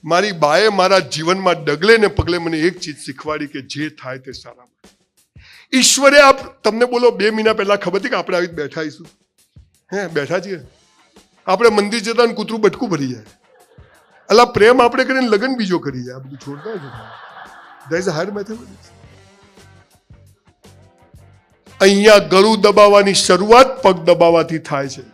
મારી બાએ મારા જીવનમાં ડગલે ને પગલે મને એક ચીજ શીખવાડી કે જે થાય તે સારા માટે. ઈશ્વરે તમને બોલો 2 મહિના પહેલા ખબર હતી કે આપણે આવી બેઠા આવીશું? બેઠા છીએ. આપણે મંદિર જતા ને કૂતરું બટકું ભરી જાય. અલા પ્રેમ આપણે કરીને લગ્ન બીજો કરી જાય. આ બધું છોડતા છે. There is a higher mathematics. અહીંયા ગળું દબાવવાની શરૂઆત પગ દબાવવાથી થાય છે.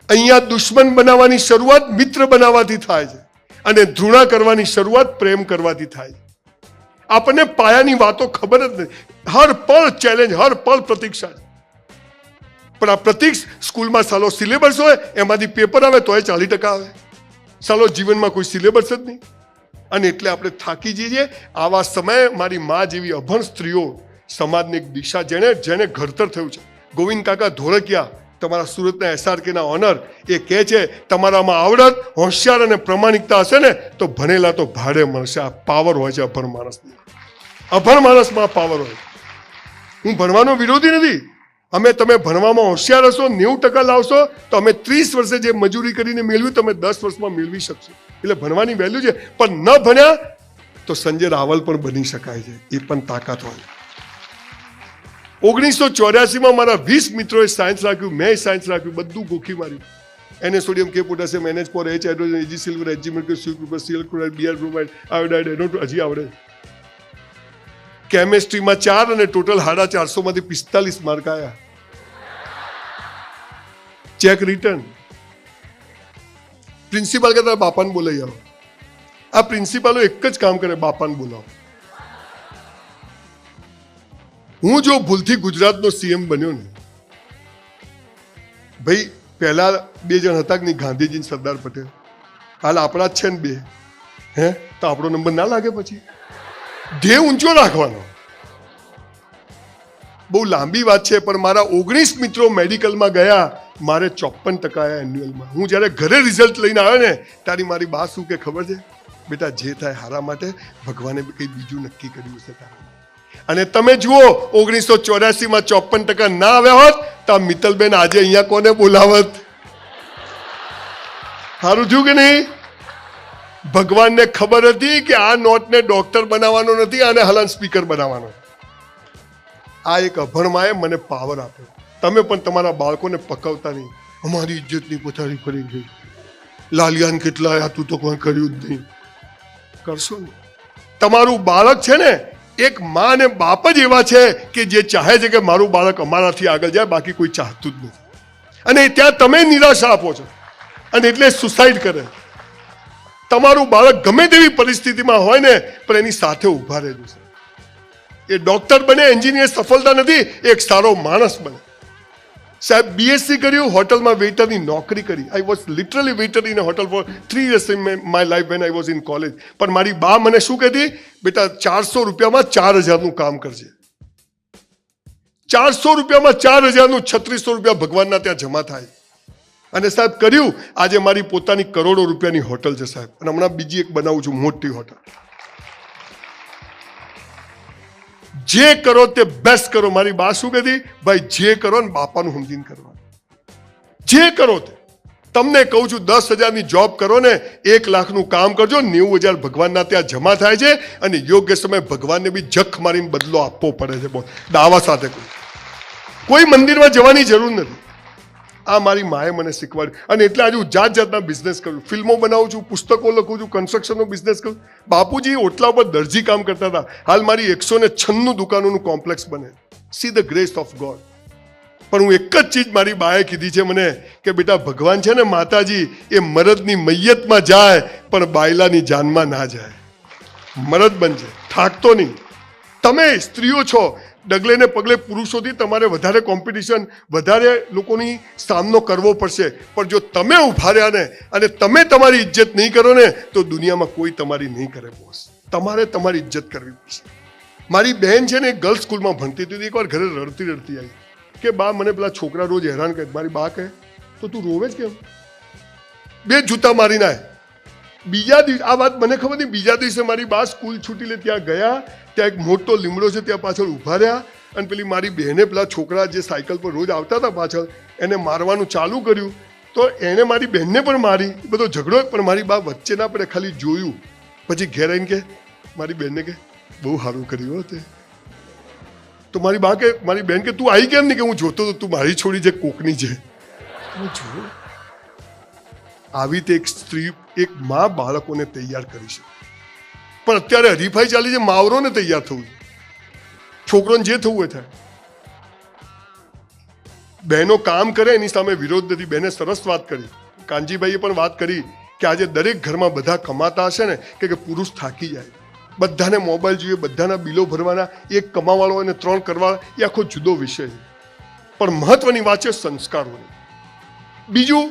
અહીંયા દુશ્મન બનાવવાની શરૂઆત મિત્ર બનાવવાથી થાય છે. અને ધૃણા કરવાની શરૂઆત પ્રેમ કરવાથી થાય છે. આપણને પાયાની વાતો ખબર જ નથી. હર પળ ચેલેન્જ, હર પળ પ્રતીક્ષા છે. પણ આ પ્રતીક્ષ સ્કૂલમાં સાલો સિલેબસ હોય, એમાંથી પેપર આવે તોય 40% આવે. સાલો જીવનમાં કોઈ સિલેબસ જ નહીં. અને એટલે આપણે થાકી જઈએ. આવા સમયે મારી મા જેવી અભણ સ્ત્રીઓ સમાજની એક દિશા, જેને ઘડતર થયું છે. ગોવિંદ કાકા ધોળકિયા, તમારા સુરતના SRKના ઓનર, એ કહે છે તમારામાં આવડત, હોશિયાર અને પ્રમાણિકતા હશે ને તો ભણેલા તો ભાડે મળશે. આ પાવર હોય છે અભણ માણસની. અભણ માણસમાં પાવર હોય. હું ભણવાનો વિરોધી નથી. તમે ભણવામાં હોશિયાર હશો, 90% લાવશો તો અમે 30 વર્ષે જે મજૂરી કરીને મેળવ્યું તમે 10 વર્ષમાં મેળવી શકશો. એટલે ભણવાની વેલ્યુ છે. પણ ન ભણ્યા તો સંજય રાવલ પણ બની શકાય છે. એ પણ તાકાત હોય. 1984માં મારા 20 મિત્રોએ સાયન્સ રાખ્યું, મેં સાયન્સ રાખ્યું, બધું ગોખી માર્યું. NaSodium, K potassium, NH for H hydrogen, Ag silver, Hg mercury, Cu copper, Cl chloride, Br bromide, iodide, NO2 હજી આવડે. કેમેસ્ટ્રીમાં 4 અને ટોટલ 450 માંથી 45 માર્ક આવ્યા. Cheque return. પ્રિન્સિપાલ કહેતા બાપાને બોલાવી આવો. આ પ્રિન્સિપાલો એક જ કામ કરે, બાપાને બોલાવો. હું જો ભૂલથી ગુજરાતનો CM બન્યો ને, ભાઈ પહેલા 2 જણ હતા કે નહીં, ગાંધીજી ને સરદાર પટેલ. હાલ આપણા જ છે ને 2. તો આપણો નંબર ના લાગે? પછી ધ્યેય ઊંચો રાખવાનો. બહુ લાંબી વાત છે, પણ મારા 19 મિત્રો મેડિકલમાં ગયા, મારે 54% આવ્યા એન્યુઅલમાં. હું જ્યારે ઘરે રિઝલ્ટ લઈને આવ્યો ને, ત્યારે મારી બા શું કે ખબર છે? બેટા જે થાય હારા માટે, ભગવાને કંઈ બીજું નક્કી કર્યું છે તારા. અને તમે જુઓ 1984માં 54% ના આવ્યા હોત તો મિત્તલબેન આજે અહીંયા કોને બોલાવત? સારું થયું કે નહીં? ભગવાનને ખબર હતી કે આ નોટને ડોક્ટર બનાવવાનો નથી, આને હલાન સ્પીકર બનાવવાનો. આ એક અભણમાએ મને પાવર આપ્યો. તમે પણ તમારા બાળકોને પકવતા નહીં. અમારી ઇજ્જતની પથારી ફરી ગઈ, લાલિયાન કેટલા આવ્યા, તું તો કોઈ કર્યું જ નહીં. કરશો ને? તમારું બાળક છે ને, એક મા અને બાપ જ એવા છે કે જે ચાહે છે કે મારું બાળક અમારાથી આગળ જાય, બાકી કોઈ ચાહતું જ નથી. અને ત્યાં તમે નિરાશા આપો છો અને એટલે સુસાઇડ કરે. તમારું બાળક ગમે તેવી પરિસ્થિતિમાં હોય ને, પણ એની સાથે ઊભા રહેજો. એ ડોક્ટર બને, એન્જિનિયર સફળતા નથી, એક સારો માણસ બને. સાહેબ BSc કર્યું, હોટલમાં વેઇટરની નોકરી કરી. I was literally waiter in a hotel for 3 years in my life when I was in college. પણ મારી બા મને શું કહેતી? બેટા 400 રૂપિયામાં 4000નું કામ કરજે. 400 રૂપિયામાં 4000નું 3600 રૂપિયા ભગવાનના ત્યાં જમા થાય. અને સાહેબ કર્યું. આજે મારી પોતાની કરોડો રૂપિયાની હોટલ છે સાહેબ. અને હમણાં બીજી એક બનાવું છું, મોટી હોટલ. જે કરો તે બેસ્ટ કરો. મારી બા શું કહેતી? ભાઈ જે કરો ને બાપાનું સમજીને કરવાનું. જે કરો તે. તમને કહું છું 10,000ની જોબ કરો ને, 1 લાખનું કામ કરજો, 90,000 ભગવાનના ત્યાં જમા થાય છે. અને યોગ્ય સમય ભગવાનને બી જખ મારીને બદલો આપવો પડે છે. દાવા સાથે કોઈ મંદિરમાં જવાની જરૂર નથી. આ મારી માએ મને શીખવાડ્યું. અને એટલે આજે હું જાતના બિઝનેસ કરું, ફિલ્મો બનાવું છું, પુસ્તકો લખું છું, કન્સ્ટ્રક્શનનો બિઝનેસ કરું. બાપુજી ઓટલા ઉપર દરજી કામ કરતા હતા. હાલ મારી 196 દુકાનોનું કોમ્પ્લેક્સ બને. See the grace of God. પણ હું એક જ ચીજ મારી બાએ કીધી છે મને કે બેટા ભગવાન છે ને, માતાજી એ મરદની મૈયતમાં જાય પણ બાયલાની જાનમાં ના જાય. મરદ બનજે, થાકતો નહીં. તમે સ્ત્રીઓ છો, ડગલે ને પગલે પુરુષોથી તમારે વધારે કોમ્પિટિશન, વધારે લોકોની સામનો કરવો પડશે. પણ જો તમે ઉભા રહ્યા ને અને તમે તમારી ઇજ્જત નહીં કરો ને, તો દુનિયામાં કોઈ તમારી નહીં કરે બોસ. તમારે તમારી ઇજ્જત કરવી પડશે. મારી બહેન છે ને, ગર્લ્સ સ્કૂલમાં ભણતી હતી. એકવાર ઘરે રડતી આવી કે બા મને પેલા છોકરા રોજ હેરાન કરે. મારી બા કહે તો તું રોવે જ કેમ? 2 જૂતા મારીને આય. બીજા દિવસે આ વાત મને ખબર નહીં. બીજા દિવસે મારી બા સ્કૂલ છૂટી લે ત્યાં ગયા. ત્યાં એક મોટો લીમડો છે, ત્યાં પાછળ ઊભા રહ્યા. અને પેલી મારી બહેને પેલા છોકરા જે સાયકલ પર રોજ આવતા હતા પાછળ, એને મારવાનું ચાલુ કર્યું. તો એણે મારી બહેનને પણ મારી, બધો ઝઘડો, પણ મારી બા વચ્ચે ના પડે, ખાલી જોયું. પછી ઘેર આવીને કે મારી બહેનને કે બહુ સારું કર્યું તે. તો મારી બા કે, મારી બહેન કે તું આવી કેમ નહીં? કે હું જોતો તો તું મારી છોડી છે કોકની છે. હું જોયું આવી રીતે એક સ્ત્રી, એક મા બાળકોને તૈયાર કરી છે. પણ અત્યારે હરીફાઈ ચાલી છે, માવરોને તૈયાર થવું છે. છોકરોને જે થવું હોય થાય. બહેનો કામ કરે એની સામે વિરોધ નથી. બહેને સરસ વાત કરી, કાનજીભાઈએ પણ વાત કરી કે આજે દરેક ઘરમાં બધા કમાતા હશે ને કે પુરુષ થાકી જાય, બધાને મોબાઈલ જોઈએ, બધાના બિલો ભરવાના, એક કમાવાળો અને 3 કરવાળા, એ આખો જુદો વિષય છે. પણ મહત્વની વાત છે સંસ્કારોની. બીજું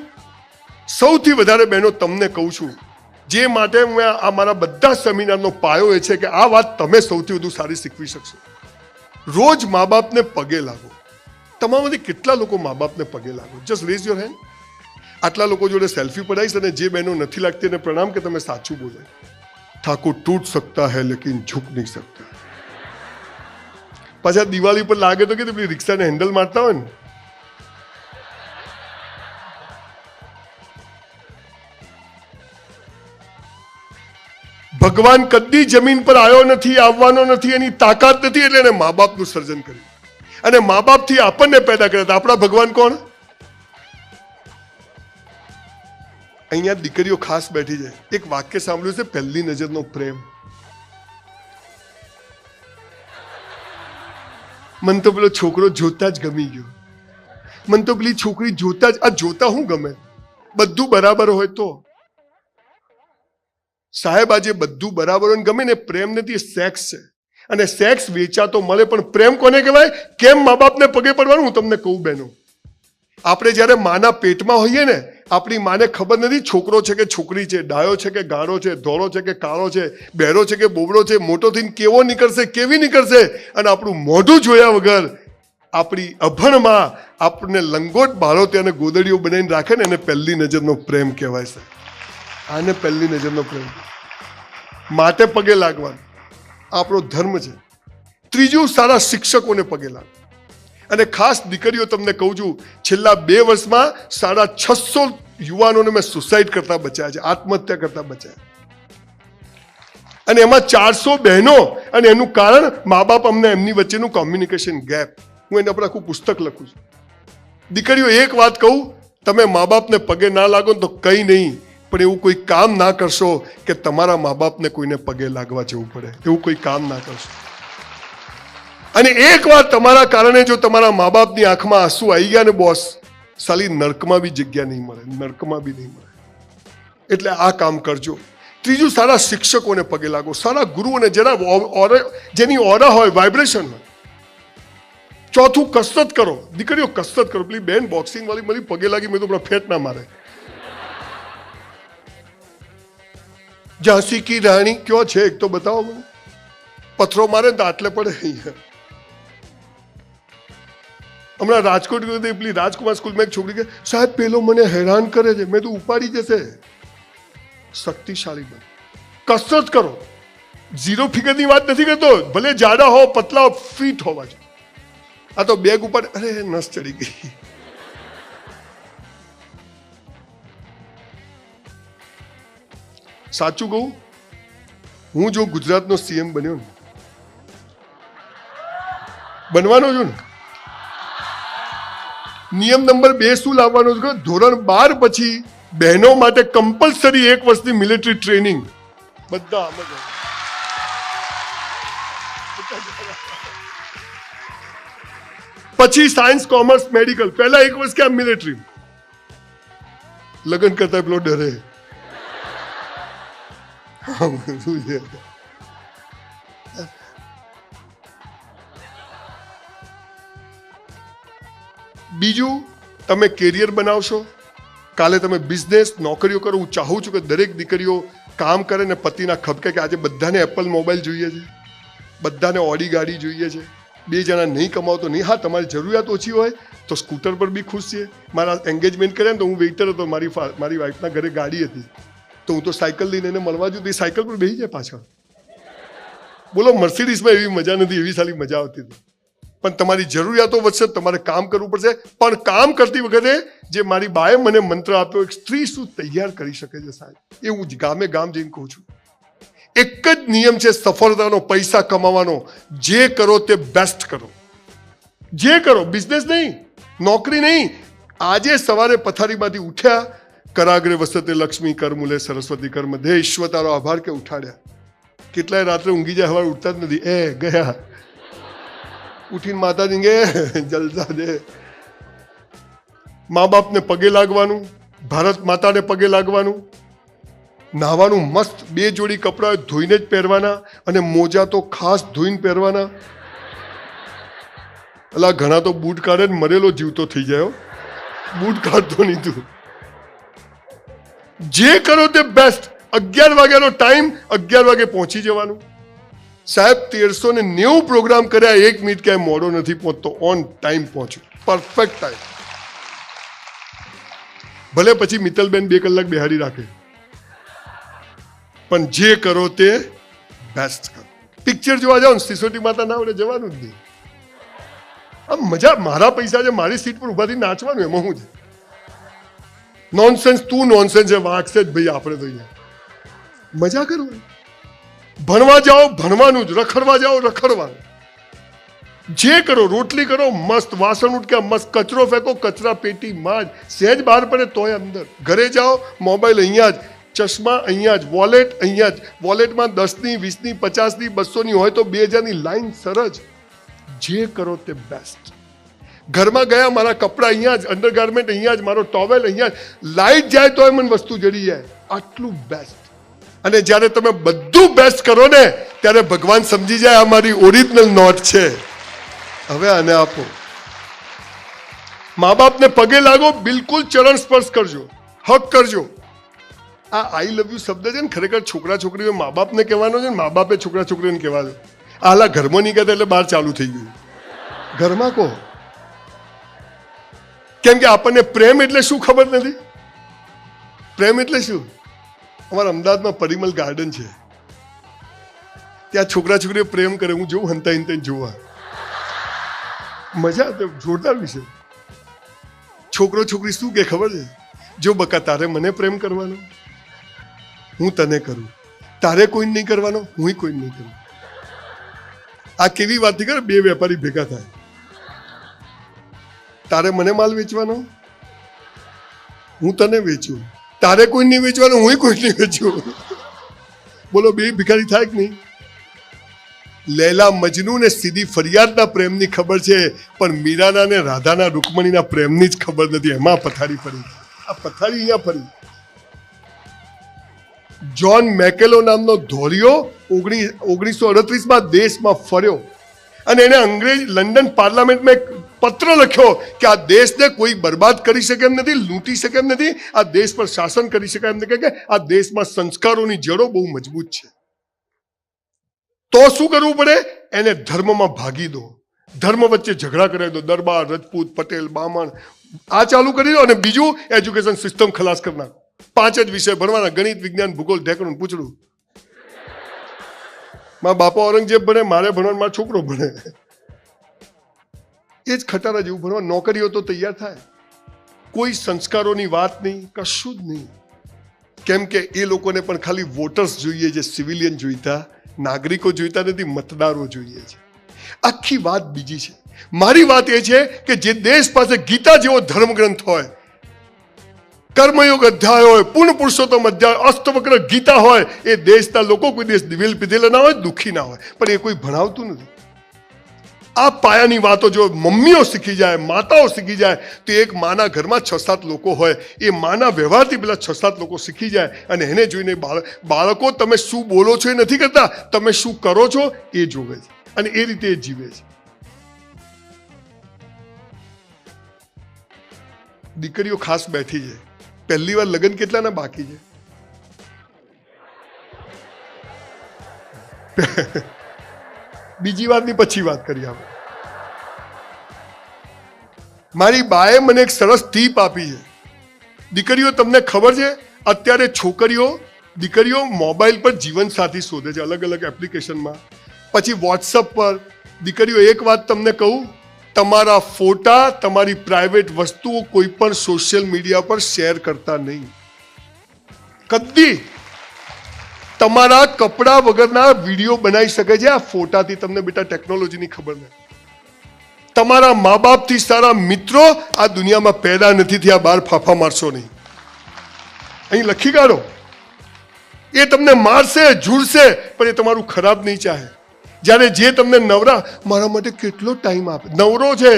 સૌથી વધારે બહેનો તમને કહું છું, જે માટે હું આ મારા બધા સેમિનારનો પાયો એ છે કે આ વાત તમે સૌથી વધુ સારી શીખવી શકશો. રોજ મા બાપને પગે લાગો. તમારામાંથી કેટલા લોકો મા બાપને પગે લાગો? Just rays your hand. આટલા લોકો જોડે સેલ્ફી પડાવીશ, અને જે બહેનો નથી લાગતી એને પ્રણામ કે તમે સાચું બોલો. ઠાકોર ટૂટ सकता है लेकिन झुक नहीं सकता. પાછા દિવાળી પર લાગે તો કે પેલી રિક્ષાને હેન્ડલ મારતા હોય ને, ભગવાન કદી જમીન પર આવ્યો નથી, આવવાનો નથી, એની તાકાત નથી, એટલે એને મા બાપનું સર્જન કર્યું. અને મા બાપથી આપણને પેદા કર્યા હતા. આપણા ભગવાન કોણ? અહીંયા દીકરીઓ ખાસ બેઠી છે. એક વાક્ય સાંભળ્યું છે, પહેલી નજરનો પ્રેમ. મન તો પેલો છોકરો જોતા જ ગમી ગયો. મન તો પેલી છોકરી જોતા જ, આ જોતા હું ગમે? બધું બરાબર હોય તો. સાહેબ આજે બધું બરાબર હોય ગમે ને, પ્રેમ નથી, સેક્સ છે. અને સેક્સ વેચાતો મળે, પણ પ્રેમ કોને કહેવાય? કેમ મા બાપને પગે પડવાનું? હું તમને કહું બહેનો, આપણે જ્યારે માના પેટમાં હોઈએ ને, આપણી માને ખબર નથી છોકરો છે કે છોકરી છે, ડાયો છે કે ગાળો છે, ધોળો છે કે કાળો છે, બહેરો છે કે બોબડો છે, મોટો થઈને કેવો નીકળશે, કેવી નીકળશે. અને આપણું મોઢું જોયા વગર આપણી અભણમાં આપણને લંગોટ બાળો તેને ગોદડીઓ બનાવીને રાખે ને, એને પહેલી નજરનો પ્રેમ કહેવાય છે. આને પહેલી નજરનો પ્રેમ. માટે પગે લાગવાનું આપણો ધર્મ છે. ત્રીજું, સારા શિક્ષકોને પગે લાગો. અને ખાસ દીકરીઓ તમને કહું છું, છેલ્લા 2 વર્ષમાં 650 યુવાનોને મેં સુસાઇડ કરતા બચાયા છે, આત્મહત્યા કરતા બચાયા. અને એમાં 400 બહેનો. અને એનું કારણ મા બાપ અમને એમની વચ્ચેનું કોમ્યુનિકેશન ગેપ. હું એના પર આખું પુસ્તક લખું છું. દીકરીઓ એક વાત કહું, તમે મા બાપને પગે ના લાગો તો કંઈ નહીં, પણ એવું કોઈ કામ ના કરશો કે તમારા મા બાપને કોઈને પગે લાગવા જવું પડે. એવું કોઈ કામ ના કરશો. અને એક વાર તમારા કારણે જો તમારા મા બાપની આંખમાં આંસુ આવી ગયા ને બોસ, સાલી નર્કમાં બી જગ્યા નહીં મળે, નર્કમાં બી નહીં મળે. એટલે આ કામ કરજો. ત્રીજું, સારા શિક્ષકોને પગે લાગો, સારા ગુરુઓને, જેની ઓરા હોય, વાઇબ્રેશન હોય. ચોથું, કસરત કરો. દીકરીઓ કસરત કરો. પેલી બેન બોક્સિંગ વાળી મારી પગે લાગી, મેં તો ફેટ ના મારે. ઝાંસી કી રાણી ક્યાં છે એક તો બતાવો મને. પથ્થરો મારે ને તો આટલે પડે અહીંયા. હમણાં રાજકોટ ગયો તો પેલી રાજકુમાર સ્કૂલમાં એક છોકરી કે સાહેબ પેલો મને હેરાન કરે છે. મેં તો ઉપાડી જશે. શક્તિશાળી બનો, કસરત કરો. 0 ફિગરની વાત નથી કરતો, ભલે જાડા હો, પતલા હો, ફિટ હોવા જોઈએ. આ તો બેગ ઉપર, અરે નસ ચડી ગઈ. સાચું કહું, હું જો ગુજરાતનો CM બન્યો ને, બનવાનો છું ને, નિયમ નંબર 2 શું લાવવાનો છે? ધોરણ 12 પછી બહેનો માટે કમ્પલસરી 1 વર્ષની મિલિટરી ટ્રેનિંગ. બધા પછી સાયન્સ, કોમર્સ, મેડિકલ. પહેલા 1 વર્ષ ક્યાં મિલિટરી. લગ્ન કરતા પેલો ડરે. બીજું, તમે કેરિયર બનાવશો. કાલે તમે બિઝનેસ, નોકરીઓ કરો. હું ચાહું છું કે દરેક દીકરીઓ કામ કરે ને પતિના ખપકે કે આજે બધાને એપલ મોબાઈલ જોઈએ છે, બધાને ઓડી ગાડી જોઈએ છે. 2 જણા નહીં કમાવો તો નહીં. હા, તમારી જરૂરિયાત ઓછી હોય તો સ્કૂટર પર બી ખુશ છે. મારા એન્ગેજમેન્ટ કર્યા ને તો હું વેઇટર હતો, મારી વાઈફના ઘરે ગાડી હતી તો હું તો સાયકલ લઈને એને મળવા જતો, એ સાયકલ પર બેસી જાય પાછળ. બોલો, મર્સિડીઝમાં એવી મજા નથી, એવી સારી મજા આવતી હતી. પણ તમારી જરૂરિયાતો વધશે, તમારે કામ કરવું પડશે. પણ કામ કરતી વખતે જે મારી બાએ મને મંત્ર આપ્યો, એક સ્ત્રી શું તૈયાર કરી શકે છે સાહેબ, એ હું ગામે ગામ જઈને કહું છું. એક જ નિયમ છે સફળતાનો, પૈસા કમાવાનો, જે કરો તે બેસ્ટ કરો. જે કરો, બિઝનેસ નહીં, નોકરી નહીં. આજે સવારે પથારીમાંથી ઉઠ્યા, કરાગ્રે વસતે લક્ષ્મી કર મૂલે સરસ્વતી કર મધ્ય ઈશ્વર તારો આભાર કે ઉઠાડ્યા. કેટલાય રાત્રે ઊંઘી જાય, સવારે ઉઠતા જ નથી. ગયા ઉઠીને માતાજી કે જલસા દે. મા બાપને પગે લાગવાનું, ભારત માતાને પગે લાગવાનું, નાહવાનું, મસ્ત 2 જોડી કપડાં ધોઈને જ પહેરવાના, અને મોજા તો ખાસ ધોઈને પહેરવાના. અલા ઘણા તો બૂટ કાઢે ને મરેલો જીવતો થઈ જાય, બૂટ કાઢતો નહીં તું. જે કરો તે બેસ્ટ. 11 વાગ્યાનો ટાઈમ, 11 વાગે પહોંચી જવાનું. સાહેબ 1390 પ્રોગ્રામ કર્યા, 1 મિનિટ ક્યાંય મોડો નથી પહોંચતો, ઓન ટાઈમ પહોંચ્યો, પરફેક્ટ ટાઈમ. ભલે પછી મિત્તલબેન 2 કલાક બેહાડી રાખે, પણ જે કરો તે બેસ્ટ કરો. પિક્ચર જોવા જાઓ ને સિસોટી માતા ના આવડે જવાનું જ નહીં. આમ મજા, મારા પૈસા છે, મારી સીટ પર ઉભાથી નાચવાનું, એમાં શું છે? નોનસેન્સ, તું નોનસેન્સ છે, વાગશે જ ભાઈ. આપણે તો અહીંયા મજા કરવાની. ભણવા જાઓ, ભણવાનું જ. રખડવા જાઓ, રખડવાનું. જે કરો, રોટલી કરો મસ્ત, વાસણ ઉટક્યા મસ્ત, કચરો ફેંકો કચરા પેટીમાં જ, સહેજ બહાર પડે તોય અંદર. ઘરે જાઓ, મોબાઈલ અહીંયા જ, ચશ્મા અહીંયા જ, વોલેટ અહીંયા જ. વોલેટમાં 10ની, 20ની, 50ની, 200ની હોય તો 2000ની લાઈન સરજ. જે કરો તે બેસ્ટ. ઘરમાં ગયા, મારા કપડાં અહીંયા જ, અંડરગાર્મેન્ટ અહીંયા જ, મારો ટોવેલ અહીંયા જ. લાઈટ જાય તોય મને વસ્તુ જડી જાય. આટલું બેસ્ટ. અને જ્યારે તમે બધું બેસ્ટ કરો ને, ત્યારે ભગવાન સમજી જાય આ મારી ઓરિજિનલ નોટ છે, હવે આને આપો. મા બાપને પગે લાગો, બિલકુલ ચરણ સ્પર્શ કરજો, હક કરજો. આ આઈ લવ યુ શબ્દ છે ને, ખરેખર છોકરા છોકરીઓ મા બાપને કહેવાનો છે ને, મા બાપે છોકરા છોકરીઓને કહેવાનો. હાલા ઘરમાં નહીં કહેતા એટલે બહાર ચાલુ થઈ ગયું. ઘરમાં કહો, કેમ કે આપણને પ્રેમ એટલે શું ખબર નથી. પ્રેમ એટલે શું? અમારા અમદાવાદમાં પરિમલ ગાર્ડન છે, ત્યાં છોકરા છોકરીઓ પ્રેમ કરે, હું જોઉં હંતા હંતા જોવા, મજા આવે, જોરદાર વિષય. છોકરો છોકરી શું કે ખબર છે? જો બકા તારે મને પ્રેમ કરવાનો, હું તને કરું. તારે કોઈ નહીં કરવાનો, હું કોઈ નહીં કરું. આ કેવી વાત કરે, 2 વેપારી ભેગા થાય. તારે મને માલ વેચવાનો, હું તને વેચું. તારે કોઈ નહીં વેચવાનું, હું કોઈ નહીં વેચું. બોલો 2 ભિખારી થાય કે નહીં? લૈલા મજનુ ને સીધી ફરિયાદના પ્રેમની ખબર છે, પણ મીરાના ને રાધાના રૂકમણીના પ્રેમની જ ખબર નથી. એમાં પથારી ફરી, આ પથારી અહીંયા ફરી. જ્હોન મેકેલો નામનો ધોરિયો 1938માં દેશમાં ફર્યો, અને એને અંગ્રેજ લંડન પાર્લામેન્ટમાં એક પત્ર લખ્યો કે આ દેશને કોઈ બરબાદ કરી શકે એમ નથી, લૂંટી શકે એમ નથી, આ દેશ પર શાસન કરી શકાય એમ નથી, કે આ દેશમાં સંસ્કારોની જડો બહુ મજબૂત છે. તો શું કરવું પડે? એને ધર્મમાં ભાગી દો, ધર્મ વચ્ચે ઝઘડા કરાવી દો. દરબાર, રજપૂત, પટેલ, બામણ, આ ચાલુ કરી દો. અને બીજું, એજ્યુકેશન સિસ્ટમ ખલાસ કરી નાખો. 5 જ વિષય ભણવાના: ગણિત, વિજ્ઞાન, ભૂગોળ, ઢેકણું પૂછડું. મારા બાપા ઔરંગઝેબ ભણે, મારે ભણવાનું, મારો છોકરો ભણે. એ જ ખટારા જેવું ભણવા. નોકરીઓ તો તૈયાર થાય, કોઈ સંસ્કારોની વાત નહીં, કશું જ નહીં. કેમ કે એ લોકોને પણ ખાલી વોટર્સ જોઈએ છે, સિવિલિયન જોઈતા, નાગરિકો જોઈતા નથી, મતદારો જોઈએ છે. આખી વાત બીજી છે. મારી વાત એ છે કે જે દેશ પાસે ગીતા જેવો ધર્મગ્રંથ હોય, કર્મયોગ અધ્યાય હોય, પૂર્ણ પુરુષોત્તમ અધ્યાય, અષ્ટવક્ર ગીતા હોય, એ દેશના લોકો કોઈ દેશ દિવેલ પીધેલા ના હોય, દુઃખી ના હોય, પણ એ કોઈ ભણાવતું નથી. આ પાયાની વાતો જો મમ્મીઓ શીખી જાય, માતાઓ શીખી જાય, તો એક માના ઘરમાં 6-7 લોકો હોય, એ માના વ્યવહારથી પેલા 6-7 લોકો શીખી જાય, અને એને જોઈને બાળકો તમે શું બોલો છો એ નથી કરતા, તમે શું કરો છો એ જોવે છે, અને એ રીતે એ જીવે છે. દીકરીઓ ખાસ બેઠી છે, પહેલી વાર લગ્ન કેટલાના બાકી છે? બીજી વાતની પછી વાત કરીએ આપણે. મારી બાએ મને એક સરસ ટીપ આપી છે. દીકરીઓ, તમને ખબર છે અત્યારે દીકરીઓ મોબાઈલ પર જીવન સાથી શોધે છે, અલગ અલગ એપ્લિકેશનમાં, પછી વોટ્સઅપ પર દીકરીઓ, એક વાત તમને કહું, તમારા ફોટા, તમારી પ્રાઇવેટ વસ્તુઓ કોઈ પણ સોશિયલ મીડિયા પર શેર કરતા નહીં. કદી. તમારા કપડા વગરના વિડીયો બનાવી શકે છે આ ફોટાથી. તમને બેટા ટેકનોલોજીની ખબર નથી. તમારા મા બાપથી સારા મિત્રો આ દુનિયામાં પેદા નથી થયા. બહાર ફાફા મારશો નહીં. અહીં લખી કાઢો. એ તમને મારશે, ઝૂરશે, પણ એ તમારું ખરાબ નહીં ચાહે. જ્યારે જે તમને નવરા, મારા માટે કેટલો ટાઈમ આપે, નવરો છે.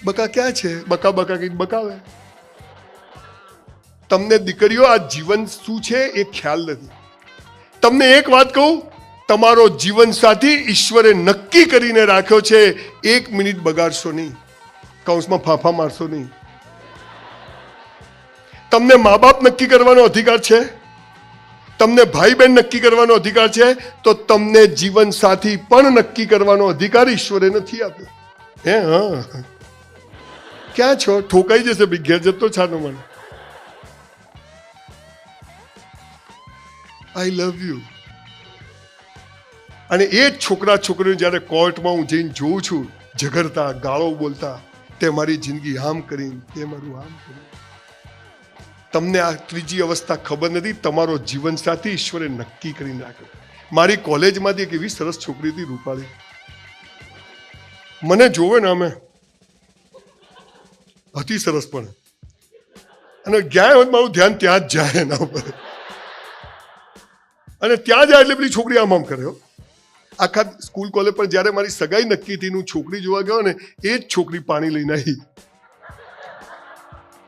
બકા ક્યાં છે? બકા બકા કંઈક બકાવે. તમને દીકરીઓ આ જીવન શું છે એ ખ્યાલ નથી. તમને એક વાત કહું, તમારો જીવન સાથી ઈશ્વરે નક્કી કરીને રાખ્યો છે. 1 મિનિટ બગાડશો નહીં, કૌંસમાં ફાફા મારશો નહીં. તમને મા બાપ નક્કી કરવાનો અધિકાર છે, તમને ભાઈ બહેન નક્કી કરવાનો અધિકાર છે, તો તમને જીવન સાથી પણ નક્કી કરવાનો અધિકાર ઈશ્વરે નથી આપ્યો. હે હા, ક્યાં છો? ઠોકાઈ જશે ભાઈ, ઘેર જતો છાનો મને. આઈ લવ યુ. અને એ જ છોકરા છોકરીઓ જ્યારે કોર્ટમાં હું જઈને જોઉં છું ઝઘડતા, ગાળો બોલતા, તે મારી જિંદગી આમ કરીને, તે મારું આમ કર્યું. તમને આ ત્રીજી અવસ્થા ખબર નથી. તમારો જીવન સાથી ઈશ્વરે નક્કી કરીને રાખ્યો. મારી કોલેજમાંથી એક એવી સરસ છોકરી હતી, રૂપાળી. મને જોવે ને, અમે હતી સરસ, પણ અને ગયા હોય મારું ધ્યાન ત્યાં જ જાય એના ઉપર. અને ત્યાં જાય એટલે પેલી છોકરી આમ આમ કરે. આખા સ્કૂલ કોલેજ પર જ્યારે મારી સગાઈ નક્કી થઈ, હું છોકરી જોવા ગયો ને, એ જ છોકરી પાણી લઈને આવી.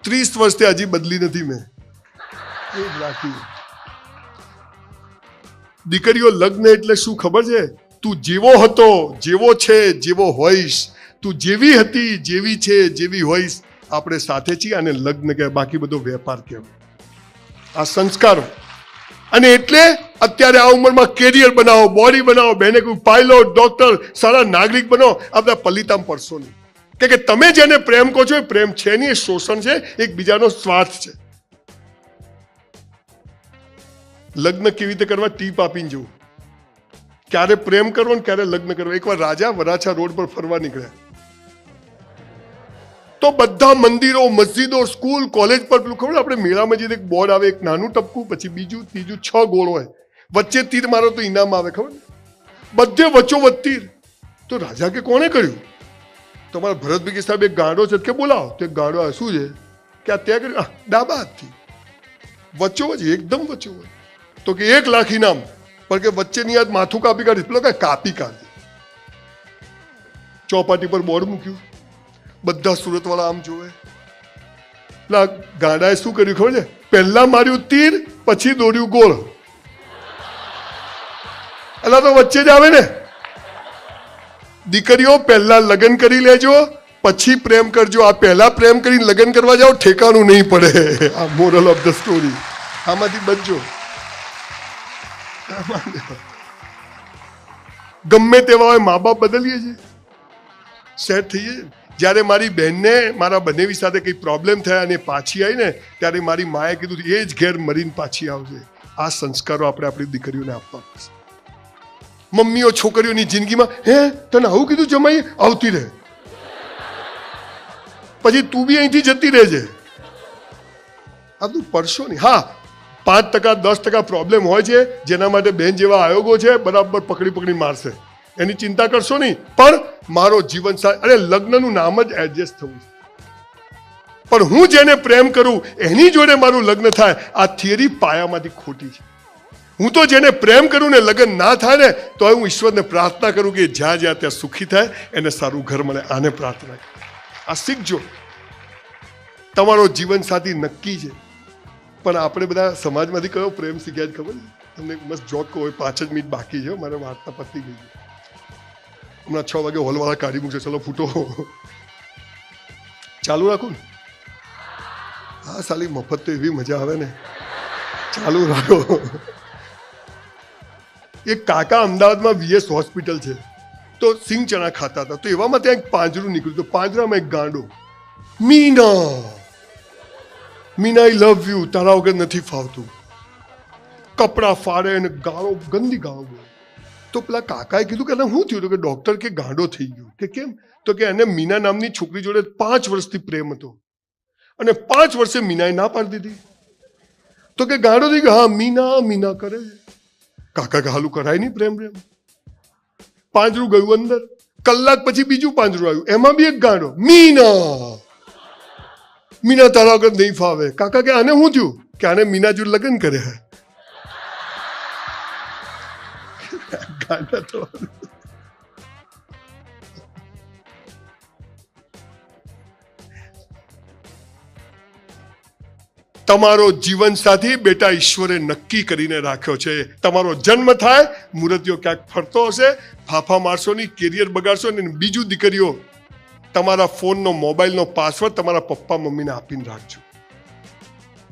30 વર્ષથી હજી બદલી નથી મેં, એ જ રાખી. દીકરીઓ, લગ્ન એટલે શું ખબર છે? તું જેવો હતો, જેવો છે, જેવો હોઈશ. તું જેવી હતી, જેવી છે, જેવી હોઈશ. આપણે સાથે છીએ, અને લગ્ન કહેવાય. બાકી બધો વેપાર કહેવાય. આ સંસ્કારો. અને એટલે અત્યારે આ ઉંમરમાં કેરિયર બનાવો, બોડી બનાવો, બેને કોઈ પાયલોટ, ડોક્ટર, સારા નાગરિક બનો. આ બધા પલિતામ પડશો નહીં. કે તમે જેને પ્રેમ કહો છો એ પ્રેમ છે નહીં, એ શોષણ છે, એકબીજાનો સ્વાર્થ છે. લગ્ન કેવી રીતે કરવા ટીપ આપીને જવું. ક્યારે પ્રેમ કરવો ને ક્યારે લગ્ન કરવો. એકવાર રાજા વરાછા રોડ પર ફરવા નીકળ્યા, તો બધા મંદિરો, મસ્જિદો, સ્કૂલ, કોલેજ પર પેલું ખબર આપણે મેળામાં જઈએ એક બોર્ડ આવે, એક નાનું ટપકું, પછી બીજું, ત્રીજું, 6 ગોળ હોય, વચ્ચે તીર મારો તો ઇનામ આવે. ખબર બધે વચ્ચોવચ્ચ તીર. તો રાજા કે કોણે કર્યું? તમારા ભરત ભીખી સાહેબ એક ગાંડો છે કે બોલાવો. તે ગાંડો શું છે કે આ ત્યાં કર્યું? ડાબા હાથથી વચ્ચોવચ્ચ, એકદમ વચ્ચોવચ્ચ. તો કે 1 લાખ ઇનામ. પણ કે વચ્ચેની હાથ માથું કાપી કાઢી. પેલો કે કાપી કાઢી. ચોપાટી પર બોર્ડ મૂક્યું, બધા સુરત વાળા આમ જોવે. પેલા ગાંડાએ શું કર્યું ખબર છે? પહેલા માર્યું તીર, પછી દોર્યું ગોળ. એટલે તો વચ્ચે જ આવે ને. દીકરીઓ, પહેલા લગ્ન કરી લેજો, પછી પ્રેમ કરજો. આ પહેલા પ્રેમ કરીને લગ્ન કરવા જાઓ, ઠેકાણું નહીં પડે. આ મોરલ ઓફ ધ સ્ટોરી. આમાંથી બચજો. ગમે તેવા હોય, મા બાપ બદલીએ છીએ, સેટ થઈએ. જ્યારે મારી બહેનને મારા બંનેવી સાથે કંઈ પ્રોબ્લેમ થયા અને પાછી આવી ને, ત્યારે મારી માએ કીધું એ જ ઘેર મરીને પાછી આવશે. આ સંસ્કારો આપણે આપણી દીકરીઓને આપવા પડશે. મમ્મીઓ છોકરીઓની જિંદગીમાં, હે તને આવું કીધું જમાઈ, આવતી રહે, પછી તું બી અહીંથી જતી રહેજે. આ તું પડશો નહીં. હા, 5% 10% પ્રોબ્લેમ હોય છે, જેના માટે બેન જેવા આયોગો છે, બરાબર પકડી પકડી મારશે. એની ચિંતા કરશો નહીં. પણ મારો જીવન અરે લગ્નનું નામ જ એડજસ્ટ થવું છે. પણ હું જેને પ્રેમ કરું એની જોડે મારું લગ્ન થાય, આ થિયરી પાયામાંથી ખોટી છે. હું તો જેને પ્રેમ કરું ને લગ્ન ના થાય ને, તો હું ઈશ્વરને પ્રાર્થના કરું કે જ્યાં જ્યાં ત્યાં સુખી થાય, એને સારું ઘર મળે. આને પ્રાર્થના કરું. આ શીખજો. તમારો જીવન સાથી નક્કી છે. પણ આપણે બધા સમાજમાંથી કયો પ્રેમ શીખ્યા જ ખબર? તમને મસ્ત જોક કહો, 5 જ મિનિટ બાકી છે, મારે વાર્તા પતી ગઈ છે. હમણાં 6 વાગે હોલવાળા કાઢી મૂકશે. ચલો ફૂટો ચાલુ રાખું ને. હા સાલી મફત તો એવી મજા આવે ને. ચાલુ રાખો. એક કાકા અમદાવાદમાં VS હોસ્પિટલ છે, તો સિંગ ચણા ખાતા હતા. તો એવામાં ત્યાં એક પાંજરું નીકળ્યું. તો પાંજરામાં એક ગાંડો, મીના આઈ લવ યુ, તારા વગર નથી ફાવતું. કપડા ફાડે અને ગાળો, ગંદી ગાળો બોલે. તો પેલા કાકાએ કીધું કે શું થયું? તો કે ડોક્ટર કે ગાંડો થઈ ગયો. કે કેમ? તો કે એને મીના નામની છોકરી જોડે 5 વર્ષથી પ્રેમ હતો અને 5 વર્ષે મીનાએ ના પાડી દીધી. તો કે ગાંડો થઈ ગયો. હા, મીના મીના કરે. કાકા કે હાલું કરાય નહીં પ્રેમ પ્રેમ. પાંજરું ગયું અંદર. કલાક પછી બીજું પાંજરું આવ્યું, એમાં બી એક ગાંડો. મીના મીના તારા વગર નહીં ફાવે. કાકા કે આને શું થયું? કે આને મીના જોડે લગ્ન કર્યા. ગાંડા તો તમારો જીવન સાથી બેટા ઈશ્વરે નક્કી કરીને રાખ્યો છે. તમારો જન્મ થાય, મૂર્તિઓ ક્યાંક ફરતો હશે, ફાફા મારશો નહીં, કેરિયર બગાડશો ને. બીજું, દીકરીઓ, તમારા ફોનનો મોબાઈલનો પાસવર્ડ તમારા પપ્પા મમ્મીને આપીને રાખજો.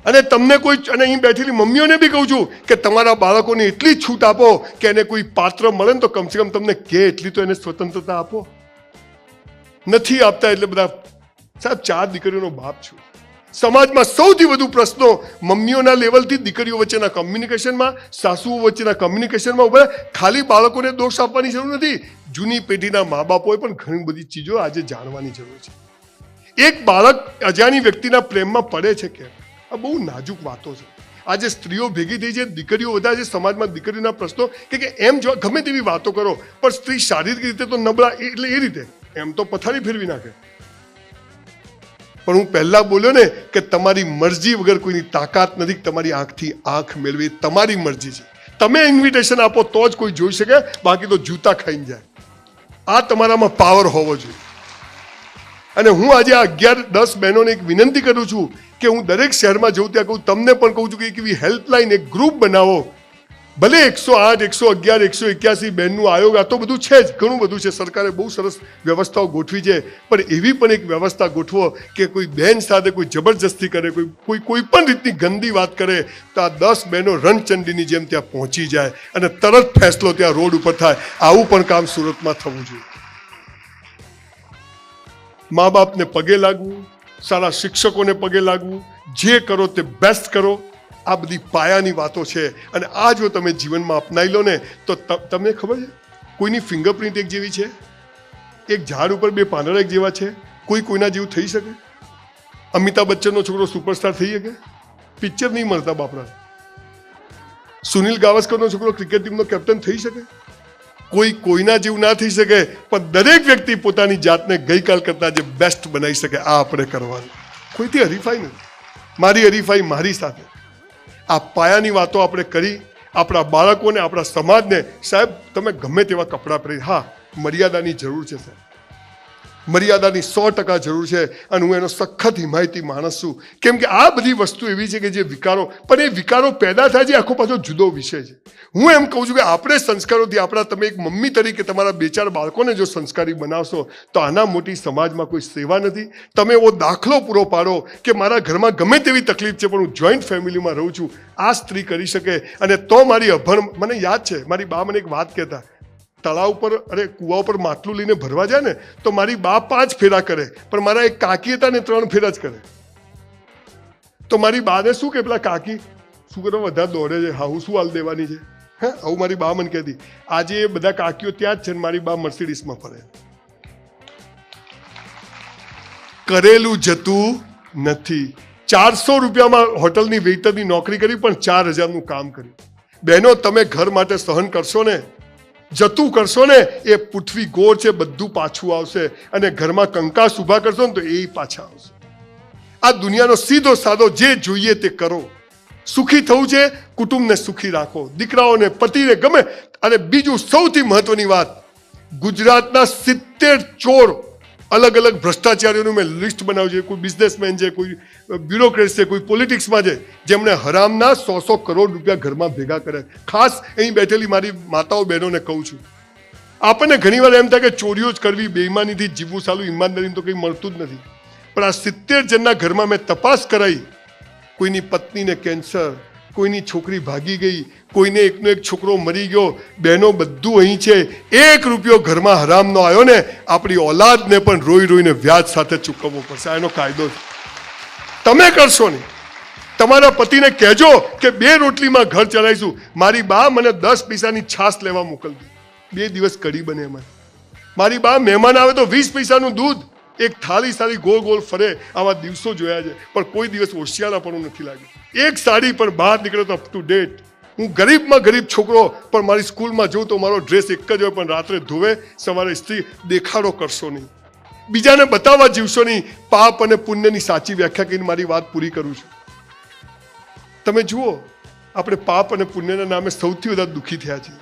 અને તમને કોઈ, અને અહીં બેઠેલી મમ્મીઓને બી કહું છું કે તમારા બાળકોને એટલી છૂટ આપો કે એને કોઈ પાત્ર મળે ને તો કમસે કમ તમને કે એટલી તો એને સ્વતંત્રતા આપો. નથી આપતા એટલે બધા, સાહેબ 4 દીકરીઓનો બાપ છું. સમાજમાં સૌથી વધુ પ્રશ્નો મમ્મીઓના લેવલથી દીકરીઓ વચ્ચેના કમ્યુનિકેશનમાં, સાસુઓ વચ્ચેના કમ્યુનિકેશનમાં ઉભા. ખાલી બાળકોને દોષ આપવાની જરૂર નથી, જૂની પેઢીના મા બાપોએ પણ ઘણી બધી ચીજો આજે જાણવાની જરૂર છે. એક બાળક અજાણી વ્યક્તિના પ્રેમમાં પડે છે કે આ બહુ નાજુક વાતો છે. આજે સ્ત્રીઓ ભેગી થઈ છે, દીકરીઓ વધારે છે, સમાજમાં દીકરીના પ્રશ્નો કે એમ જો ગમે તેવી વાતો કરો પણ સ્ત્રી શારીરિક રીતે તો નબળા, એટલે એ રીતે એમ તો પથારી ફેરવી નાખે. પણ હું પહેલા બોલ્યો ને કે તમારી મરજી વગર કોઈની તાકાત નથી. તમારી આંખથી આંખ મેળવી તમારી મરજી છે. તમે ઇન્વિટેશન આપો તો જ કોઈ જોઈ શકે, બાકી તો જૂતા ખાઈને જાય. આ તમારામાં પાવર હોવો જોઈએ. અને હું આજે આ 11-10 બહેનોને એક વિનંતી કરું છું કે હું દરેક શહેરમાં જઉં ત્યાં કહું, તમને પણ કહું છું કે એક એવી હેલ્પલાઇન, એક ગ્રુપ બનાવો. ભલે 108, 111, 181 બહેનનું આયોગ, આ તો બધું છે જ, ઘણું બધું છે. સરકારે બહુ સરસ વ્યવસ્થાઓ ગોઠવી છે, પણ એવી પણ એક વ્યવસ્થા ગોઠવો કે કોઈ બહેન સાથે કોઈ જબરજસ્તી કરે, કોઈ પણ રીતની ગંદી વાત કરે તો આ 10 બહેનો રણચંડીની જેમ ત્યાં પહોંચી જાય અને તરત ફેસલો ત્યાં રોડ ઉપર થાય. આવું પણ કામ સુરતમાં થવું જોઈએ. મા બાપને પગે લાગવું, સારા શિક્ષકોને પગે લાગવું, જે કરો તે બેસ્ટ કરો. આ બધી પાયાની વાતો છે. અને આ જો તમે જીવનમાં અપનાવી લો ને તો તમને ખબર છે, કોઈની ફિંગરપ્રિન્ટ એક જેવી છે, એક ઝાડ ઉપર 2 પાંદડા એક જેવા છે. કોઈ કોઈના જેવું થઈ શકે? અમિતાભ બચ્ચનનો છોકરો સુપરસ્ટાર થઈ શકે? પિક્ચર નહીં મળતા બાપરા. સુનિલ ગાવસ્કરનો છોકરો ક્રિકેટ ટીમનો કેપ્ટન થઈ શકે? કોઈ કોઈના જેવું ના થઈ શકે. પણ દરેક વ્યક્તિ પોતાની જાતને ગઈકાલ કરતા જે બેસ્ટ બનાવી શકે, આ આપણે કરવાનું. કોઈથી હરીફાઈ નથી. મારી હરીફાઈ મારી સાથે. આ પાયાની વાતો આપણે કરી આપણા બાળકોને, આપણા સમાજને. સાહેબ, તમે ગમે તેવા કપડાં પહેરી, હા, મર્યાદાની જરૂર છે સાહેબ, મર્યાદાની 100% જરૂર છે. અને હું એનો સખત હિમાયતી માણસ છું. કેમ કે આ બધી વસ્તુ એવી છે કે જે વિકારો, પણ એ વિકારો પેદા થાય છે, આખો પાછો જુદો વિષય છે. હું એમ કહું છું કે આપણે સંસ્કારોથી આપણા, તમે એક મમ્મી તરીકે તમારા 2-4 બાળકોને જો સંસ્કારી બનાવશો તો આના મોટી સમાજમાં કોઈ સેવા નથી. તમે એવો દાખલો પૂરો પાડો કે મારા ઘરમાં ગમે તેવી તકલીફ છે પણ હું જોઈન્ટ ફેમિલીમાં રહું છું, આ સ્ત્રી કરી શકે. અને તો મારી અભણ, મને યાદ છે મારી બા મને એક વાત કહેતા, તળાવ પર, અરે કૂવા ઉપર માટલું લઈને ભરવા જાય ને તો મારી બા 5 ફેરા કરે, પણ મારા એક કાકી હતા ને 3 ફેરા જ કરે. તો મારી બાને શું કે પેલા કાકી શું કરવા વધારે દોડે છે, હા હું શું હાલ દેવાની છે, હે, આવું મારી બા મને કહેતી. આજે બધા કાકીઓ ત્યાં જ છે ને મારી બા મર્સિડીઝમાં ફરે. કરેલું જતું નથી. 400 રૂપિયામાં હોટલની વેઇટરની નોકરી કરી પણ 4000નું કામ કર્યું. બહેનો, તમે ઘર માટે સહન કરશો ને, જતું કરશો ને, એ પૃથ્વી ગોળ છે, બધું પાછું આવશે. અને ઘરમાં કંકાસ ઊભા કરશો ને તો એ પાછા આવશે. આ દુનિયાનો સીધો સાદો જે જોઈએ તે કરો. સુખી થવું છે, કુટુંબને સુખી રાખો, દીકરાઓને, પતિને ગમે. અને બીજું સૌથી મહત્વની વાત, ગુજરાતના 70 ચોર અલગ અલગ ભ્રષ્ટાચારીઓનું મેં લિસ્ટ બનાવ્યું છે. કોઈ બિઝનેસમેન છે, કોઈ બ્યુરોક્રેટ છે, કોઈ પોલિટિક્સમાં છે, જેમણે હરામના 100 કરોડ રૂપિયા ઘરમાં ભેગા કર્યા. ખાસ અહીં બેઠેલી મારી માતાઓ બહેનોને કહું છું, આપણને ઘણીવાર એમ થાય કે ચોરીઓ જ કરવી, બેઈમાનીથી જીવવું સાલું, ઈમાનદારીને તો કંઈ મળતું જ નથી. પણ આ 70 જણના ઘરમાં મેં તપાસ કરાઈ. કોઈની પત્નીને કેન્સર, કોઈની છોકરી ભાગી ગઈ, કોઈને એકનો એક છોકરો મરી ગયો. બહેનો, બધું અહીં છે. 1 રૂપિયો ઘરમાં હરામનો આવ્યો ને, આપણી ઓલાદને પણ રોઈ રોઈને વ્યાજ સાથે ચૂકવવો પડશે. એનો કાયદો છે. તમે કરશો નહીં. તમારા પતિને કહેજો કે 2 રોટલીમાં ઘર ચલાવીશું. મારી બા મને 10 પૈસાની છાશ લેવા મોકલતી. 2 દિવસ કઢી બને એમાં. મારી બા મહેમાન આવે તો 20 પૈસાનું દૂધ, એક થાળી સારી ગોળ ગોળ ફરે, આવા દિવસો જોયા છે, પણ કોઈ દિવસ હોશિયારાપણું નથી લાગ્યું. એક સાડી પણ બહાર નીકળે તો અપ ટુ ડેટ. હું ગરીબમાં ગરીબ છોકરો, પણ મારી સ્કૂલમાં જઉં તો મારો ડ્રેસ એક જ હોય, પણ રાત્રે ધોવે, સવારે ઇસ્ત્રી. દેખાડો કરશો નહીં, બીજાને બતાવવા જીવશો નહીં. પાપ અને પુણ્યની સાચી વ્યાખ્યા કરીને મારી વાત પૂરી કરું છું. તમે જુઓ, આપણે પાપ અને પુણ્યના નામે સૌથી વધારે દુઃખી થયા છીએ.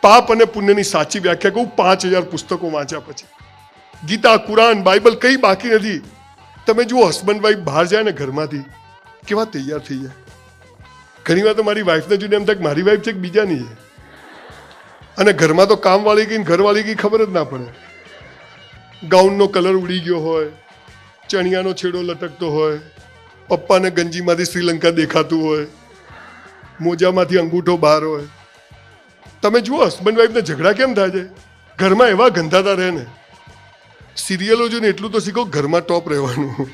પાપ અને પુણ્યની સાચી વ્યાખ્યા કહું, 5000 પુસ્તકો વાંચ્યા પછી ગીતા, કુરાન, બાઇબલ કંઈ બાકી નથી. તમે જુઓ, હસબન્ડ વાઈફ બહાર જાય ને ઘરમાંથી, કેવા તૈયાર થઈ જાય. ઘણી વાર તો મારી વાઈફને જોઈને એમ થાય કે મારી વાઈફ છે કે બીજાની છે. અને ઘરમાં તો કામવાળી ગઈ, ઘરવાળી ગઈ, ખબર જ ના પડે. ગાઉનનો કલર ઉડી ગયો હોય, ચણિયાનો છેડો લટકતો હોય, પપ્પાને ગંજીમાંથી શ્રીલંકા દેખાતું હોય, મોજામાંથી અંગૂઠો બહાર હોય. તમે જુઓ, હસબન્ડ વાઈફને ઝઘડા કેમ થાય છે? ઘરમાં એવા ગંધાતા રહે ને. સિરિયલો જોઈને એટલું તો શીખો, ઘરમાં ટોપ રહેવાનું.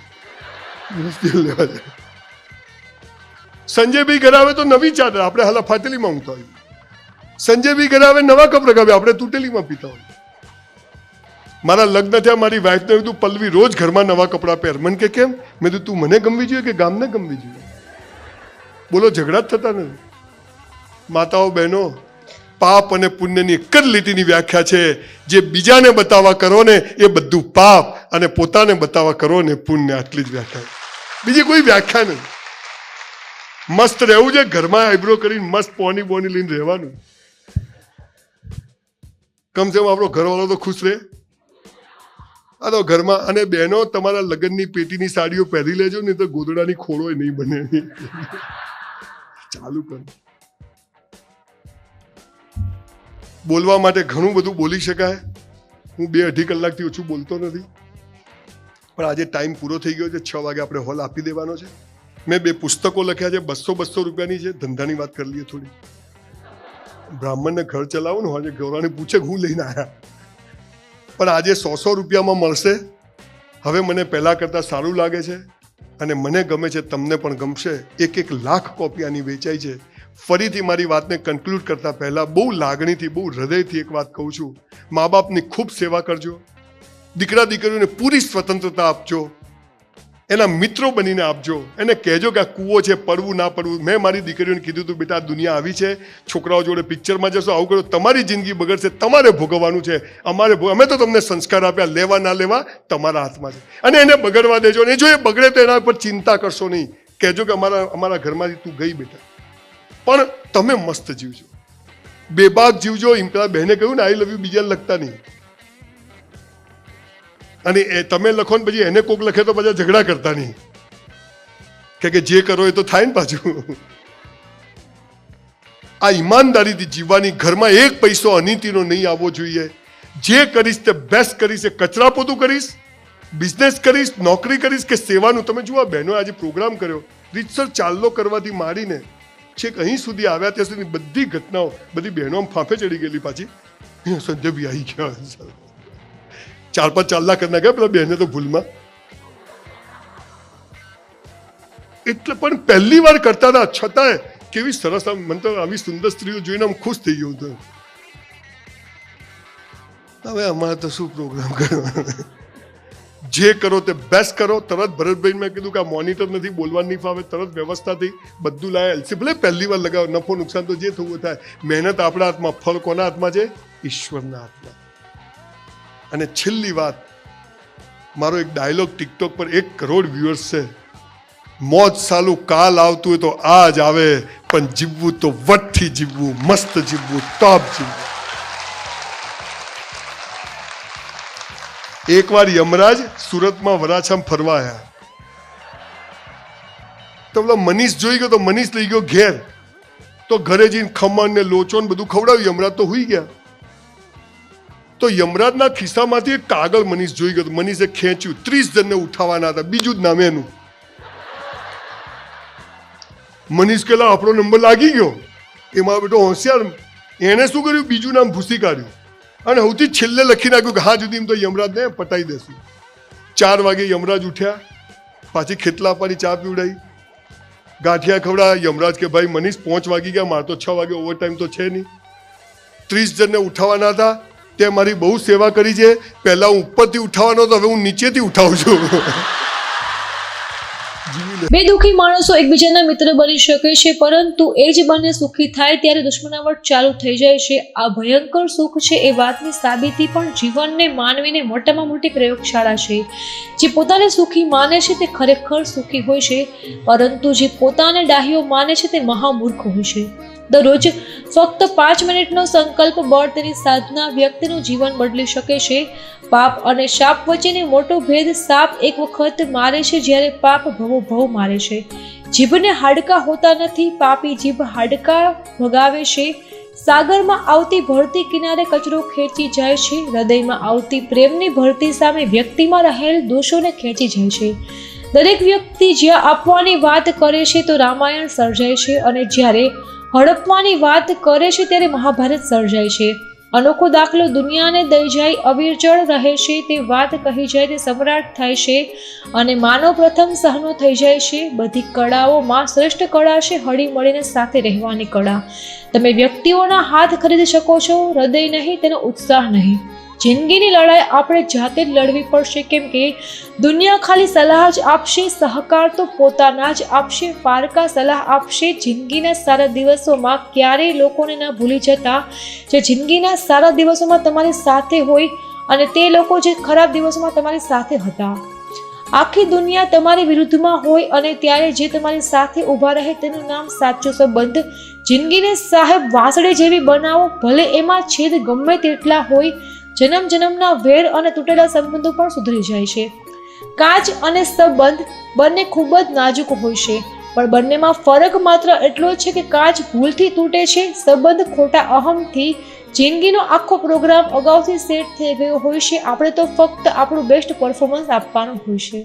લેવા જાય. સંજયભાઈ ઘરે આવે તો નવી ચાદર, આપણે હાલ ફાટેલીમાં ઊંઘતા હોઈએ. સંજયભાઈ ઘરે આવે નવા કપ રગાવે, આપણે તૂટેલીમાં પીતા હોઈએ. મારા લગ્ન થયા, મારી વાઈફને કીધું, પલ્લવી રોજ ઘરમાં નવા કપડાં પહેર. મને કે કેમ? મેં કીધું, તું મને ગમવી જોઈએ કે ગામને ગમવી જોઈએ? બોલો, ઝઘડા જ થતા નથી. માતાઓ, બહેનો, પાપ અને પુણ્યની એક જ લીટીની વ્યાખ્યા છે. જે બીજાને બતાવવા કરો ને એ બધું પાપ, અને પોતાને બતાવવા કરો ને પુણ્ય. આટલી જ વ્યાખ્યા, બીજી કોઈ વ્યાખ્યા નહીં. મસ્ત રહેવું છે, ઘરમાં આઈબ્રો કરીને મસ્ત પોની બોની લઈને રહેવાનું. કમસે કમ આપણો ઘરવાળો તો ખુશ રહે. આ તો ઘરમાં. અને બહેનો, તમારા લગ્નની પેટીની સાડીઓ પહેરી લેજો, નહીં તો ગોદડાની ખોળો નહીં બને. ચાલુ કરો. બોલવા માટે ઘણું બધું બોલી શકાય. હું 2-2.5 કલાકથી ઓછું બોલતો નથી, પણ આજે ટાઈમ પૂરો થઈ ગયો છે. 6 વાગે આપણે હોલ આપી દેવાનો છે. મેં 2 પુસ્તકો લખ્યા છે, 200 રૂપિયાની છે. ધંધાની વાત કરી લઈએ થોડી. બ્રાહ્મણને ઘર ચલાવું ને, આજે ગૌરાણી પૂછે હું લઈને આવ્યા, પણ આજે 100 રૂપિયામાં મળશે. હવે મને પહેલાં કરતાં સારું લાગે છે અને મને ગમે છે, તમને પણ ગમશે. 1 લાખ કોપી આની વેચાઈ છે. ફરીથી મારી વાતને કન્ક્લુડ કરતા પહેલા બહુ લાગણીથી, બહુ હૃદયથી એક વાત કહું છું. મા બાપની ખૂબ સેવા કરજો. દીકરા દીકરીઓને પૂરી સ્વતંત્રતા આપજો. એના મિત્રો બનીને આપજો. એને કહેજો કે આ કૂવો છે, પડવું ના પડવું. મેં મારી દીકરીઓને કીધું હતું, બેટા આ દુનિયા આવી છે, છોકરાઓ જોડે પિક્ચરમાં જશો, આવું કરો, તમારી જિંદગી બગડશે, તમારે ભોગવવાનું છે. અમે તો તમને સંસ્કાર આપ્યા, લેવા ના લેવા તમારા હાથમાં છે. અને એને બગડવા દેજો. અને જો એ બગડે તો એના પર ચિંતા કરશો નહીં. કહેજો કે અમારા ઘરમાંથી તું ગઈ બેટા, પણ તમે મસ્ત જીવજો, બેબાક જીવજો. પેલા બહેને કહ્યું ને, આઈ લવ યુ બીજાને લખતા નહીં. અને એ તમે લખો ને પછી એને કોક લખે તો બધા ઝઘડા કરતા નહીં, કે જે કરો એ તો થાય ને પાછું. આ ઈમાનદારીથી જીવવાની. ઘરમાં 1 પૈસો અનીતિનો નહીં આવવો જોઈએ. જે કરીશ તે બેસ્ટ કરીશ. એ કચરા પોતું કરીશ, બિઝનેસ કરીશ, નોકરી કરીશ કે સેવાનું. તમે જુઓ, બહેનોએ આજે પ્રોગ્રામ કર્યો, રીતસર ચાલલો કરવાથી મારીને છેક અહીં સુધી આવ્યા ત્યાં સુધી બધી ઘટનાઓ, બધી બહેનો ફાંફે ચડી ગયેલી. પાછી સંજયભાઈ આવી ગયા, 4-5 ચાલલા કરી નાખ્યા પેલા બહેને તો ભૂલમાં. એટલે પણ પહેલી વાર કરતા હતા, છતાંય કેવી સરસ. મને તો આવી સુંદર સ્ત્રીઓ જોઈને આમ ખુશ થઈ ગયું હતું. હવે અમારે તો શું પ્રોગ્રામ કરવાનો. જે કરો તે બેસ્ટ કરો. તરત ભરતભાઈ મેં કીધું કે આ મોનિટર નથી, બોલવા નહીં ફાવે, તરત વ્યવસ્થાથી બધું લાયા. એલસી ભલે પહેલી વાર લગાવો, નફો નુકસાન તો જે થવું થાય. મહેનત આપણા હાથમાં, ફળ કોના હાથમાં છે? ઈશ્વરના હાથમાં. અને છેલ્લી વાત, મારો એક ડાયલોગ ટિકટોક પર 1 કરોડ વ્યુઅર્સ છે. મોજ સાલું કાલ આવતું હોય તો આજ આવે, પણ જીવવું તો વટથી જીવવું, મસ્ત જીવવું, ટોપ જીવવું. એકવાર યમરાજ સુરતમાં વરાછામાં ફરવા આવ્યા, તો પેલા મનીષ જોઈ ગયો, તો મનીષ લઈ ગયો ઘેર. તો ઘરે જઈને ખમણ ને લોચો ને બધું ખવડાવ્યું. યમરાજ તો હુઈ ગયા. તો યમરાજના ખિસ્સામાંથી એક કાગળ મનીષ જોઈ ગયો. મનીષે ખેંચ્યું. 30 જણને ઉઠાવવાના હતા, બીજું જ નામ એનું. મનીષ કહેલા આપણો નંબર લાગી ગયો. એમાં બેટો હોશિયાર, એને શું કર્યું? બીજું નામ ભૂસી કાઢ્યું અને સૌથી છેલ્લે લખી નાખ્યું કે હા જુદી તો યમરાજને પટાઈ દેશું. 4 વાગે યમરાજ ઉઠ્યા, પાછી ખેતલા આપવાની ચા પીવડાવી, ગાંઠિયા ખવડાવ્યા. યમરાજ કે ભાઈ મનીષ 5 વાગી ગયા, મારે તો 6 વાગે ઓવર ટાઈમ તો છે નહીં. 30 જણને ઉઠાવવાના હતા, તે મારી બહુ સેવા કરી છે. પહેલાં હું ઉપરથી ઉઠાવવાનો હતો, હવે હું નીચેથી ઉઠાવું છું. બે દુઃખી માણસો એકબીજાના મિત્ર બની શકે છે, પરંતુ એ જ બંને સુખી થાય ત્યારે દુશ્મનાવટ ચાલુ થઈ જાય છે. આ ભયંકર સુખ છે એ વાતની સાબિતી પણ જીવનને માનવીને મોટામાં મોટી પ્રયોગશાળા છે. જે પોતાને સુખી માને છે તે ખરેખર સુખી હોય છે, પરંતુ જે પોતાને ડાહ્યો માને છે તે મહામૂર્ખ હોય છે. દરરોજ ફક્ત 5 મિનિટનો સંકલ્પ બળ તેની સાધના વ્યક્તિનું જીવન બદલી શકે છે. પાપ અને શાપ વચ્ચેનો મોટો ભેદ, સાપ એક વખત મારે છે જ્યારે પાપ ભવો ભવ મારે છે. જીભને હાડકાં હોતા નથી, પાપી જીભ હાડકાં ભગાવે છે. સાગરમાં આવતી ભરતી કિનારે કચરો ખેંચી જાય છે. હૃદયમાં આવતી પ્રેમની ભરતી સામે વ્યક્તિમાં રહેલ દોષોને ખેંચી જાય છે. દરેક વ્યક્તિ જ્યાં આપવાની વાત કરે છે તો રામાયણ સર્જાય છે, અને જ્યારે હડપવાની વાત કરે છે ત્યારે મહાભારત સર્જાય છે. અનોખો દાખલો દુનિયાને દઈ જાય, અવિરચળ રહે છે તે વાત કહી જાય તે સમ્રાટ થાય છે, અને માનવ પ્રથમ સહનો થઈ જાય છે. બધી કળાઓમાં શ્રેષ્ઠ કળા છે હળી મળીને સાથે રહેવાની કળા. તમે વ્યક્તિઓના હાથ ખરીદી શકો છો, હૃદય નહીં, તેનો ઉત્સાહ નહીં. જિંદગીની લડાઈ આપણે જાતે જ લડવી પડશે, કેમ કે દુનિયા ખાલી સલાહ જ આપશે, સહકાર તો પોતાના જ આપશે. પારકા સલાહ આપશે. જિંદગીના સારા દિવસોમાં ક્યારેય લોકોને ન ભૂલી જતા જે જિંદગીના સારા દિવસોમાં તમારી સાથે હોય, અને તે લોકો જે ખરાબ દિવસોમાં તમારી સાથે હતા. આખી દુનિયા તમારી વિરુદ્ધમાં હોય અને ત્યારે જે તમારી સાથે ઊભા રહે તેનું નામ સાચો સંબંધ. જિંદગીને સાહેબ વાસળી જેવી બનાવો, ભલે એમાં છેદ ગમે તેટલા હોય. જન્મ જન્મના વેર અને તૂટેલા સંબંધો પણ સુધરી જાય છે. કાચ અને સંબંધ બંને ખૂબ જ નાજુક હોય છે, પણ બંનેમાં ફરક માત્ર એટલો છે કે કાચ ભૂલથી તૂટે છે, સંબંધ ખોટા અહમથી. જિંદગીનો આખો પ્રોગ્રામ અગાઉથી સેટ થઈ ગયો હોય છે, આપણે તો ફક્ત આપણું બેસ્ટ પરફોર્મન્સ આપવાનું હોય છે.